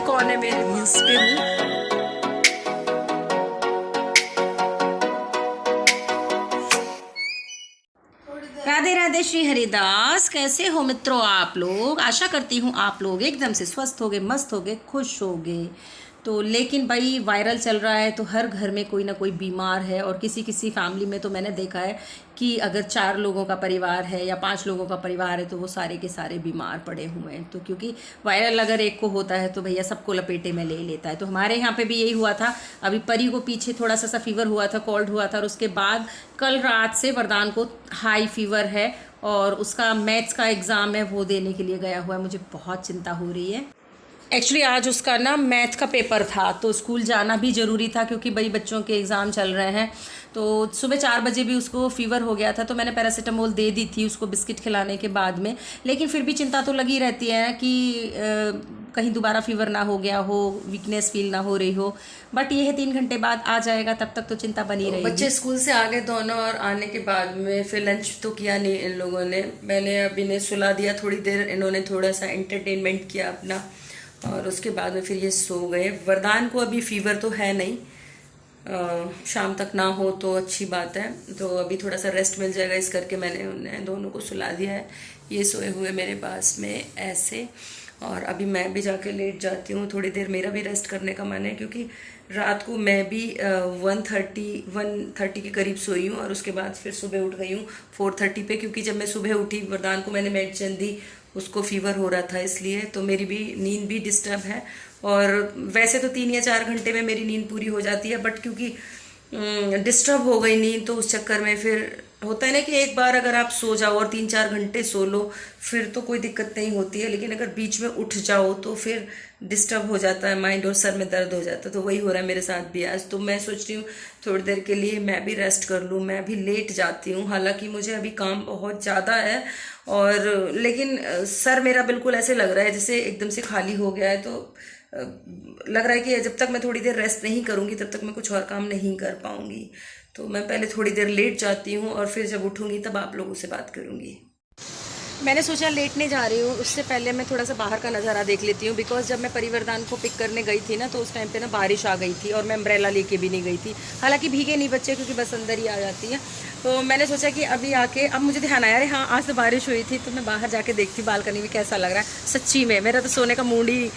ये कौन है मेरे रील्स पे हूँ। राधे राधे श्री हरिदास, कैसे हो मित्रों आप लोग। आशा करती हूँ आप लोग एकदम से स्वस्थ होगे, मस्त होगे, खुश होगे। तो लेकिन भाई वायरल चल रहा है तो हर घर में कोई ना कोई बीमार है, और किसी किसी फैमिली में तो मैंने देखा है कि अगर 4 लोगों का परिवार है या 5 लोगों का परिवार है तो वो सारे के सारे बीमार पड़े हुए हैं। तो क्योंकि वायरल अगर एक को होता है तो भैया सबको लपेटे में ले लेता है। तो हमारे यहाँ पे भी यही हुआ था। अभी परी को पीछे थोड़ा सा फीवर हुआ था, कोल्ड हुआ था, और उसके बाद कल रात से वरदान को हाई फीवर है और उसका मैथ्स का एग्ज़ाम है, वो देने के लिए गया हुआ है। मुझे बहुत चिंता हो रही है। एक्चुअली आज उसका ना मैथ का पेपर था तो स्कूल जाना भी ज़रूरी था, क्योंकि भाई बच्चों के एग्ज़ाम चल रहे हैं। तो सुबह 4 बजे भी उसको फ़ीवर हो गया था, तो मैंने पैरासीटामोल दे दी थी उसको बिस्किट खिलाने के बाद में। लेकिन फिर भी चिंता तो लगी रहती है कि कहीं दोबारा फ़ीवर ना हो गया हो, वीकनेस फील ना हो रही हो। बट ये है 3 घंटे बाद आ जाएगा, तब तक तो चिंता बनी रहेगी। बच्चे स्कूल से आ गए दोनों, और आने के बाद में फिर लंच तो किया नहीं इन लोगों ने। मैंने अब इन्हें सुला दिया, थोड़ी देर इन्होंने थोड़ा सा एंटरटेनमेंट किया अपना, और उसके बाद में फिर ये सो गए। वरदान को अभी फीवर तो है नहीं, शाम तक ना हो तो अच्छी बात है। तो अभी थोड़ा सा रेस्ट मिल जाएगा, इस करके मैंने उन्हें दोनों को सुला दिया है। ये सोए हुए मेरे पास में ऐसे, और अभी मैं भी जाके लेट जाती हूँ थोड़ी देर। मेरा भी रेस्ट करने का मन है, क्योंकि रात को मैं भी 1:30 के करीब सोई हूँ, और उसके बाद फिर सुबह उठ गई हूँ 4:30 पे। क्योंकि जब मैं सुबह उठी वरदान को मैंने मेडिसिन दी, उसको फीवर हो रहा था, इसलिए तो मेरी भी नींद भी डिस्टर्ब है। और वैसे तो 3 या 4 घंटे में मेरी नींद पूरी हो जाती है, बट क्योंकि डिस्टर्ब हो गई नींद तो उस चक्कर में फिर होता है ना कि एक बार अगर आप सो जाओ और 3-4 घंटे सो लो फिर तो कोई दिक्कत नहीं होती है, लेकिन अगर बीच में उठ जाओ तो फिर डिस्टर्ब हो जाता है माइंड, और सर में दर्द हो जाता है। तो वही हो रहा है मेरे साथ भी आज। तो मैं सोच रही हूँ थोड़ी देर के लिए मैं भी रेस्ट कर लूँ, मैं भी लेट जाती हूँ। हालांकि मुझे अभी काम बहुत ज़्यादा है, और लेकिन सर मेरा बिल्कुल ऐसे लग रहा है जैसे एकदम से खाली हो गया है। तो लग रहा है कि जब तक मैं थोड़ी देर रेस्ट नहीं करूँगी तब तक मैं कुछ और काम नहीं कर पाऊँगी। तो मैं पहले थोड़ी देर लेट जाती हूँ, और फिर जब उठूँगी तब आप लोगों से बात करूँगी। मैंने सोचा लेटने जा रही हूँ, उससे पहले मैं थोड़ा सा बाहर का नज़ारा देख लेती हूँ। बिकॉज जब मैं परिवरदान को पिक करने गई थी ना, तो उस टाइम पे ना बारिश आ गई थी, और मैं अम्ब्रेला लेके भी नहीं गई थी। हालांकि भीगे नहीं बच्चे, क्योंकि बस अंदर ही आ जाती है। तो मैंने सोचा कि अभी आके अब मुझे ध्यान आया, अरे हाँ आज तो बारिश हुई थी, तो मैं बाहर जाके देखती बालकनी में कैसा लग रहा है। सच्ची में मेरा तो सोने का मूड ही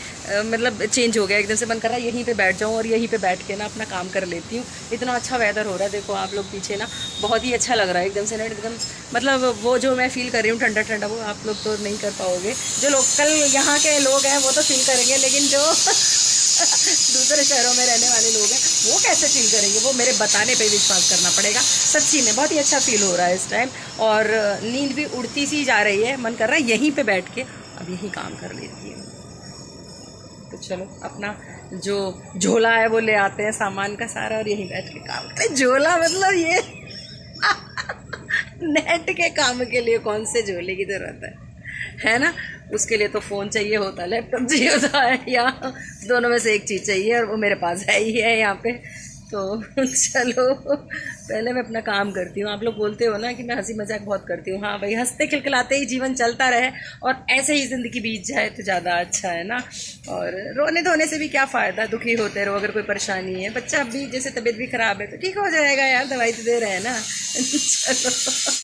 मतलब चेंज हो गया, एकदम से मन कर रहा है यहीं पे बैठ जाऊँ और यहीं पे बैठ के ना अपना काम कर लेती हूँ। इतना अच्छा वेदर हो रहा है, देखो आप लोग पीछे ना, बहुत ही अच्छा लग रहा है एकदम से ना, एकदम मतलब वो जो मैं फील कर रही हूँ ठंडा ठंडा, वो आप लोग तो नहीं कर पाओगे। जो लोकल यहाँ के लोग हैं वो तो फील करेंगे, लेकिन जो दूसरे शहरों में रहने वाले लोग हैं वो कैसे फील करेंगे, वो मेरे बताने पे विश्वास करना पड़ेगा। सच्ची में बहुत ही अच्छा फील हो रहा है इस टाइम, और नींद भी उड़ती सी जा रही है। मन कर रहा है यहीं पे बैठ के अब यहीं काम कर लेती हूँ। तो चलो अपना जो झोला है वो ले आते हैं, सामान का सारा, और यहीं बैठ के काम करते हैं। झोला मतलब ये नेट के काम के लिए कौन से झोले की जरूरत है ना। उसके लिए तो फ़ोन चाहिए होता है, लैपटॉप चाहिए होता है, या दोनों में से एक चीज़ चाहिए, और वो मेरे पास है ही है यहाँ पे। तो चलो पहले मैं अपना काम करती हूँ। आप लोग बोलते हो ना कि मैं हंसी मजाक बहुत करती हूँ। हाँ भाई, हंसते खिलखिलाते ही जीवन चलता रहे, और ऐसे ही ज़िंदगी बीत जाए तो ज़्यादा अच्छा है ना। और रोने धोने से भी क्या फ़ायदा, दुखी होते रहो। अगर कोई परेशानी है, बच्चा अभी जैसे तबीयत भी ख़राब है तो ठीक हो जाएगा यार, दवाई तो दे रहे हैं ना। चलो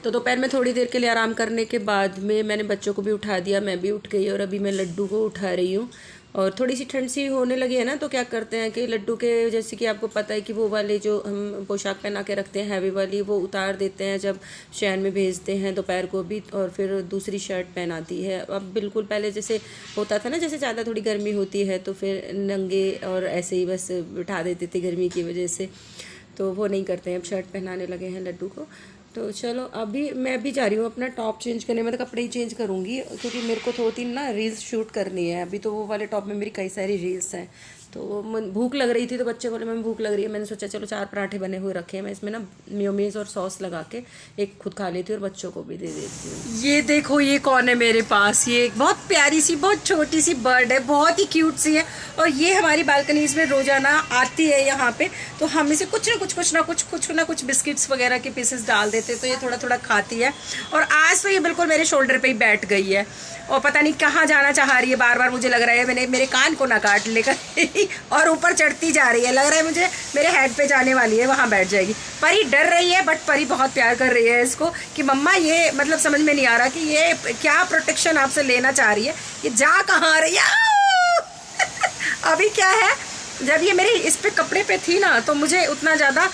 तो दोपहर में थोड़ी देर के लिए आराम करने के बाद में मैंने बच्चों को भी उठा दिया, मैं भी उठ गई, और अभी मैं लड्डू को उठा रही हूँ। और थोड़ी सी ठंड सी होने लगी है ना, तो क्या करते हैं कि लड्डू के, जैसे कि आपको पता है कि वो वाले जो हम पोशाक पहना के रखते हैं हैवी वाली, वो उतार देते हैं जब शहर में भेजते हैं दोपहर को भी, और फिर दूसरी शर्ट पहनाती है। अब बिल्कुल पहले जैसे होता था ना, जैसे ज़्यादा थोड़ी गर्मी होती है तो फिर नंगे और ऐसे ही बस बिठा देते थे गर्मी की वजह से, तो वो नहीं करते हैं, अब शर्ट पहनाने लगे हैं लड्डू को। तो चलो अभी मैं भी जा रही हूँ अपना टॉप चेंज करने में, तो कपड़े ही चेंज करूँगी, क्योंकि मेरे को 2-3 ना रील्स शूट करनी है। अभी तो वो वाले टॉप में मेरी कई सारी रील्स हैं, तो भूख लग रही थी तो बच्चे बोले मम्मी भूख लग रही है, मैंने सोचा चलो 4 पराठे बने हुए रखे हैं, मैं इसमें ना मेयोनीज और सॉस लगा के एक खुद खा लेती हूँ और बच्चों को भी दे देती हूँ। ये देखो ये कौन है मेरे पास, ये एक बहुत प्यारी सी बहुत छोटी सी बर्ड है, बहुत ही क्यूट सी है, और ये हमारी बालकनीज में रोजाना आती है यहाँ पे, तो हम इसे कुछ ना कुछ बिस्किट्स वगैरह के पीसेस डाल देते, तो ये थोड़ा थोड़ा खाती है। और आज तो ये बिल्कुल मेरे शोल्डर पे ही बैठ गई है और पता नहीं कहाँ जाना चाह रही है, बार बार मुझे लग रहा है मैंने मेरे कान को ना काट लेकर और ऊपर चढ़ती जा रही है, लग रहा है मुझे मेरे हेड पे जाने वाली है, वहाँ बैठ जाएगी। परी डर रही है बट परी बहुत प्यार कर रही है इसको कि मम्मा ये मतलब समझ में नहीं आ रहा कि ये क्या प्रोटेक्शन आपसे लेना चाह रही है, ये जा कहाँ रही है। अभी क्या है, जब ये मेरी इस पे कपड़े पे थी ना तो मुझे उतना ज़्यादा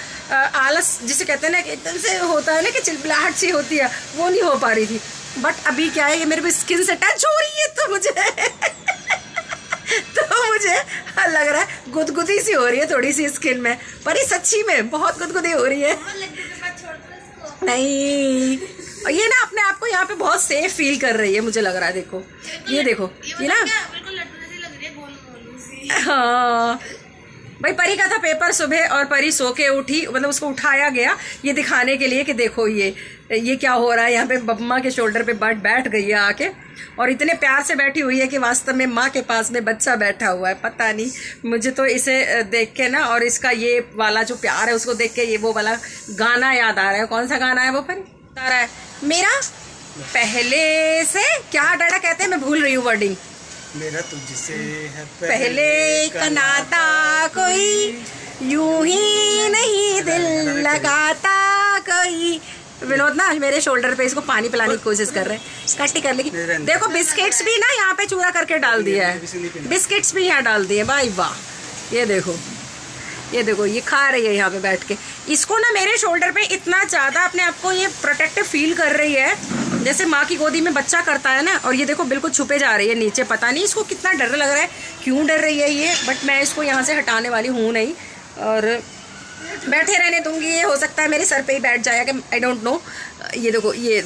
आलस जिसे कहते हैं ना एकदम से होता है ना कि चिलबिलाहट सी होती है, वो नहीं हो पा रही थी। बट अभी क्या है, ये मेरे को स्किन से टच हो रही है तो मुझे लग रहा है गुदगुदी सी हो रही है थोड़ी सी स्किन में, पर ये सच्ची में बहुत गुदगुदी हो रही है। नहीं, और ये ना अपने आप को यहाँ पे बहुत सेफ फील कर रही है, मुझे लग रहा है। देखो ये देखो ये ना, हाँ भाई परी का था पेपर सुबह और परी सो के उठी, मतलब उसको उठाया गया ये दिखाने के लिए कि देखो ये क्या हो रहा है। यहाँ पे बम्मा के शोल्डर पे बर्ड बैठ गई है आके, और इतने प्यार से बैठी हुई है कि वास्तव में माँ के पास में बच्चा बैठा हुआ है। पता नहीं, मुझे तो इसे देख के ना और इसका ये वाला जो प्यार है उसको देख के ये वो वाला गाना याद आ रहा है। कौन सा गाना है वो परी? आ रहा है मेरा पहले से क्या डाटा कहते हैं, मैं भूल रही हूँ वर्डिंग। मेरा तुझसे है पहले का नाता, कोई यूं ही नहीं दिल लगाता कोई। विनोद ना मेरे शोल्डर पे इसको पानी पिलाने की कोशिश कर रहे हैं, कट्टी कर लेगी। देखो बिस्किट्स भी ना यहाँ पे चूरा करके डाल दिया है, बिस्किट्स भी यहाँ डाल दिए भाई, वाह। ये देखो ये खा रही है यहाँ पे बैठ के। इसको ना मेरे शोल्डर पे इतना ज़्यादा अपने आप को ये प्रोटेक्टिव फील कर रही है जैसे माँ की गोदी में बच्चा करता है ना। और ये देखो बिल्कुल छुपे जा रही है नीचे, पता नहीं इसको कितना डर लग रहा है, क्यों डर रही है ये, बट मैं इसको यहाँ से हटाने वाली हूँ नहीं और बैठे रहने दूंगी। ये हो सकता है मेरे सर पे ही बैठ जाएगा, आई डोंट नो। ये देखो ये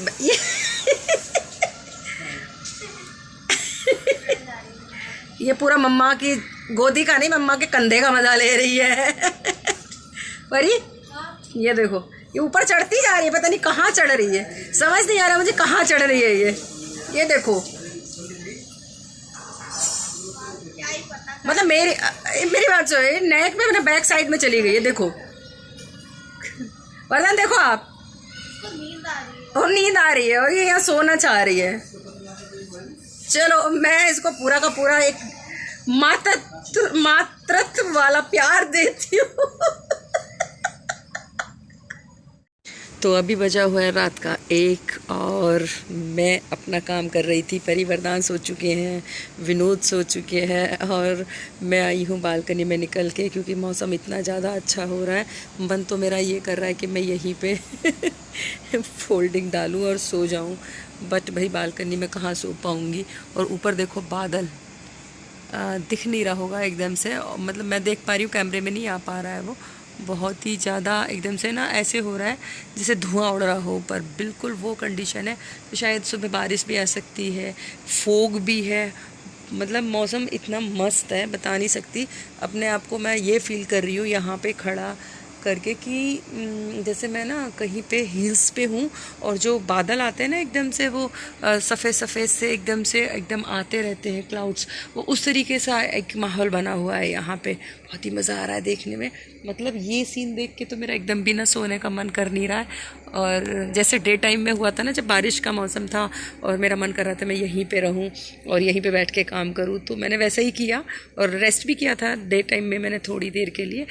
ये पूरा मम्मा की गोदी का नहीं, मम्मा के कंधे का मजा ले रही है। परी ये देखो ये ऊपर चढ़ती जा रही है, पता नहीं कहाँ चढ़ रही है, समझ नहीं आ रहा मुझे कहाँ चढ़ रही है ये देखो। मतलब मेरी बात सुनो, नेक में मतलब बैक साइड में चली गई है। देखो वरदान देखो आप, और नींद आ रही है और ये यहाँ सोना चाह रही है। चलो मैं इसको पूरा का पूरा एक मातृत्व वाला प्यार देती हूँ। तो अभी बजा हुआ है रात का 1 और मैं अपना काम कर रही थी। परी वरदान सो चुके हैं, विनोद सो चुके हैं और मैं आई हूँ बालकनी में निकल के, क्योंकि मौसम इतना ज़्यादा अच्छा हो रहा है। मन तो मेरा ये कर रहा है कि मैं यहीं पे फोल्डिंग डालूँ और सो जाऊँ, बट भाई बालकनी में कहाँ सो पाऊँगी। और ऊपर देखो बादल दिख नहीं रहा होगा एकदम से, मतलब मैं देख पा रही हूँ, कैमरे में नहीं आ पा रहा है वो। बहुत ही ज़्यादा एकदम से ना ऐसे हो रहा है जैसे धुआं उड़ रहा हो ऊपर, बिल्कुल वो कंडीशन है। तो शायद सुबह बारिश भी आ सकती है, फोग भी है, मतलब मौसम इतना मस्त है बता नहीं सकती। अपने आप को मैं ये फील कर रही हूँ यहाँ पे खड़ा करके कि जैसे मैं ना कहीं पे हिल्स पे हूँ और जो बादल आते हैं ना एकदम से वो सफ़ेद सफ़ेद से एकदम आते रहते हैं क्लाउड्स, वो उस तरीके से एक माहौल बना हुआ है यहाँ पे। बहुत ही मज़ा आ रहा है देखने में, मतलब ये सीन देख के तो मेरा एकदम भी ना सोने का मन कर नहीं रहा है। और जैसे डे टाइम में हुआ था ना जब बारिश का मौसम था और मेरा मन कर रहा था मैं यहीं पे रहूं और यहीं पे बैठ के काम करूं, तो मैंने वैसा ही किया और रेस्ट भी किया था डे टाइम में मैंने थोड़ी देर के लिए।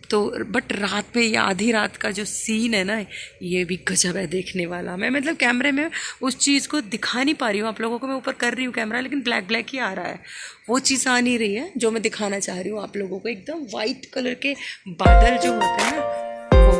तो बट रात में या आधी रात का जो सीन है ना, ये भी गजब है देखने वाला। मैं मतलब कैमरे में उस चीज़ को दिखा नहीं पा रही हूँ आप लोगों को, मैं ऊपर कर रही हूँ कैमरा लेकिन ब्लैक ब्लैक ही आ रहा है, वो चीज़ आ नहीं रही है जो मैं दिखाना चाह रही हूँ आप लोगों को। एकदम वाइट कलर के बादल जो होते हैं ना वो